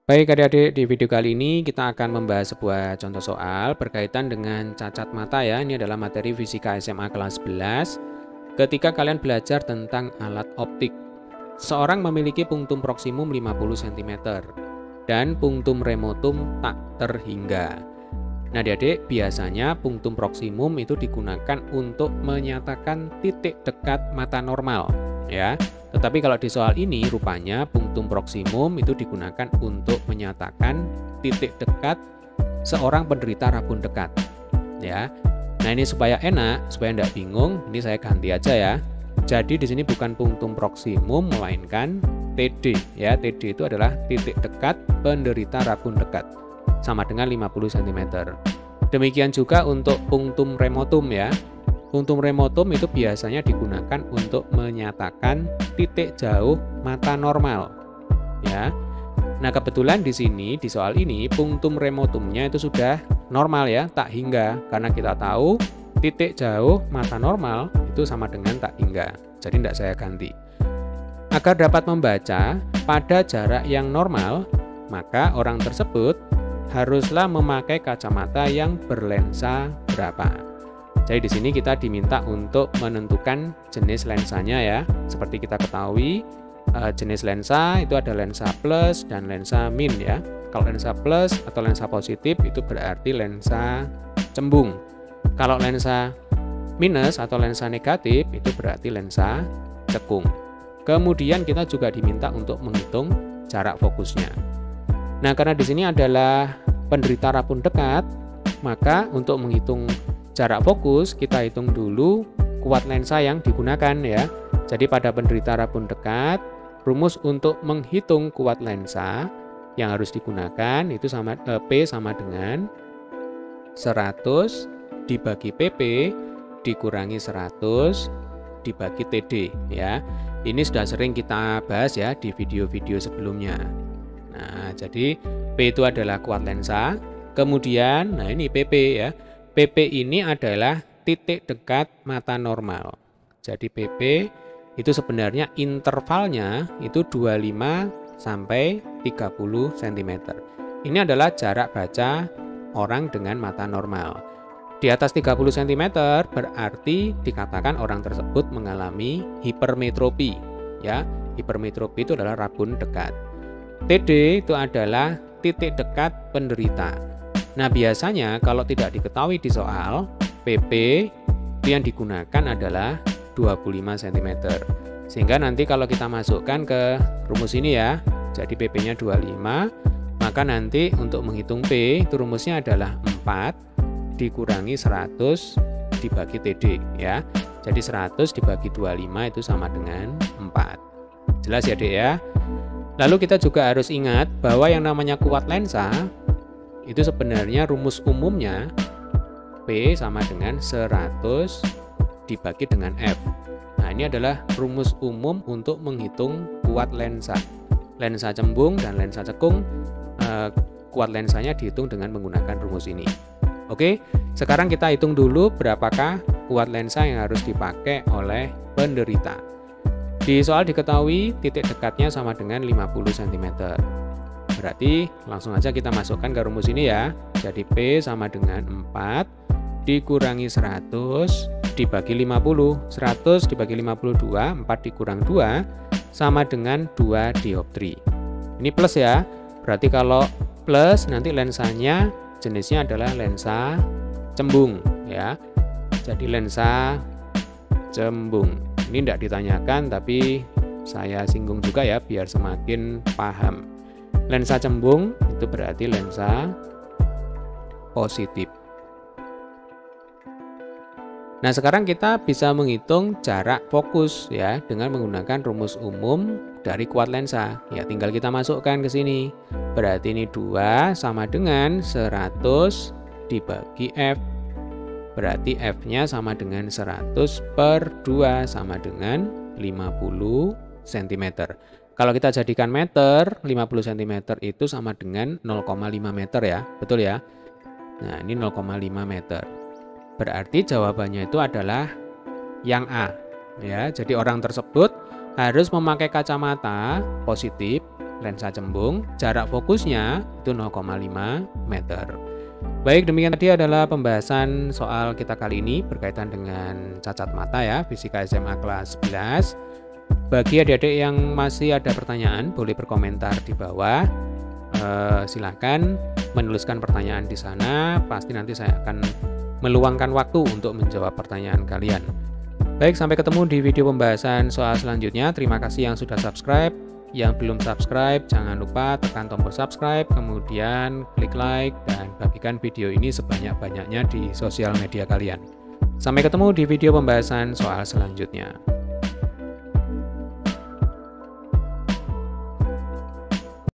Baik adik-adik, di video kali ini kita akan membahas sebuah contoh soal berkaitan dengan cacat mata ya. Ini adalah materi fisika SMA kelas 11. Ketika kalian belajar tentang alat optik, seorang memiliki punktum proksimum 50 cm dan punktum remotum tak terhingga. Nah adik-adik, biasanya punktum proksimum itu digunakan untuk menyatakan titik dekat mata normal ya. Tetapi kalau di soal ini rupanya punktum proksimum itu digunakan untuk menyatakan titik dekat seorang penderita rabun dekat ya. Nah ini supaya enak, supaya tidak bingung, ini saya ganti aja ya. Jadi di sini bukan punktum proksimum melainkan TD ya. TD itu adalah titik dekat penderita rabun dekat sama dengan 50 cm. Demikian juga untuk punktum remotum ya. Punktum remotum itu biasanya digunakan untuk menyatakan titik jauh mata normal ya. Nah, kebetulan di sini di soal ini punktum remotumnya itu sudah normal ya, tak hingga, karena kita tahu titik jauh mata normal itu sama dengan tak hingga. Jadi tidak saya ganti. Agar dapat membaca pada jarak yang normal, maka orang tersebut haruslah memakai kacamata yang berlensa berapa. Jadi di sini kita diminta untuk menentukan jenis lensanya ya. Seperti kita ketahui, jenis lensa itu ada lensa plus dan lensa min ya. Kalau lensa plus atau lensa positif itu berarti lensa cembung. Kalau lensa minus atau lensa negatif itu berarti lensa cekung. Kemudian kita juga diminta untuk menghitung jarak fokusnya. Nah, karena di sini adalah penderita rabun dekat, maka untuk menghitung jarak fokus, kita hitung dulu kuat lensa yang digunakan ya. Jadi pada penderita rabun dekat, rumus untuk menghitung kuat lensa yang harus digunakan itu sama P sama dengan 100 dibagi PP dikurangi 100 dibagi TD ya. Ini sudah sering kita bahas ya di video-video sebelumnya. Nah, jadi P itu adalah kuat lensa, kemudian nah ini PP ya. PP ini adalah titik dekat mata normal. Jadi PP itu sebenarnya intervalnya itu 25 sampai 30 cm. Ini adalah jarak baca orang dengan mata normal. Di atas 30 cm berarti dikatakan orang tersebut mengalami hipermetropi ya. Hipermetropi itu adalah rabun dekat. TD itu adalah titik dekat penderita. Nah biasanya kalau tidak diketahui di soal, PP itu yang digunakan adalah 25 cm. Sehingga nanti kalau kita masukkan ke rumus ini ya, jadi PP-nya 25, maka nanti untuk menghitung P itu rumusnya adalah 4 dikurangi 100 dibagi TD ya. Jadi 100 dibagi 25 itu sama dengan 4. Jelas ya Dek ya? Lalu kita juga harus ingat bahwa yang namanya kuat lensa itu sebenarnya rumus umumnya P sama dengan 100 dibagi dengan F. Nah ini adalah rumus umum untuk menghitung kuat lensa. Lensa cembung dan lensa cekung, kuat lensanya dihitung dengan menggunakan rumus ini. Oke, sekarang kita hitung dulu berapakah kuat lensa yang harus dipakai oleh penderita. Di soal diketahui titik dekatnya sama dengan 50 cm. Berarti langsung aja kita masukkan ke rumus ini ya. Jadi P sama dengan 4 dikurangi 100 dibagi 50. 100 dibagi 52, 4 dikurang 2 sama dengan 2 dioptri. Ini plus ya. Berarti kalau plus nanti lensanya jenisnya adalah lensa cembung ya. Jadi lensa cembung. Ini tidak ditanyakan tapi saya singgung juga ya biar semakin paham. Lensa cembung itu berarti lensa positif. Nah, sekarang kita bisa menghitung jarak fokus ya dengan menggunakan rumus umum dari kuat lensa. Ya, tinggal kita masukkan ke sini. Berarti ini 2 sama dengan 100 dibagi F. Berarti F-nya sama dengan 100 per 2 sama dengan 50 cm. Kalau kita jadikan meter, 50 cm itu sama dengan 0,5 meter ya, betul ya? Nah, ini 0,5 meter. Berarti jawabannya itu adalah yang A. Ya, jadi orang tersebut harus memakai kacamata positif lensa cembung, jarak fokusnya itu 0,5 meter. Baik, demikian tadi adalah pembahasan soal kita kali ini berkaitan dengan cacat mata ya, fisika SMA kelas 11. Bagi adik-adik yang masih ada pertanyaan, boleh berkomentar di bawah. Silakan menuliskan pertanyaan di sana, pasti nanti saya akan meluangkan waktu untuk menjawab pertanyaan kalian. Baik, sampai ketemu di video pembahasan soal selanjutnya. Terima kasih yang sudah subscribe. Yang belum subscribe, jangan lupa tekan tombol subscribe, kemudian klik like, dan bagikan video ini sebanyak-banyaknya di sosial media kalian. Sampai ketemu di video pembahasan soal selanjutnya.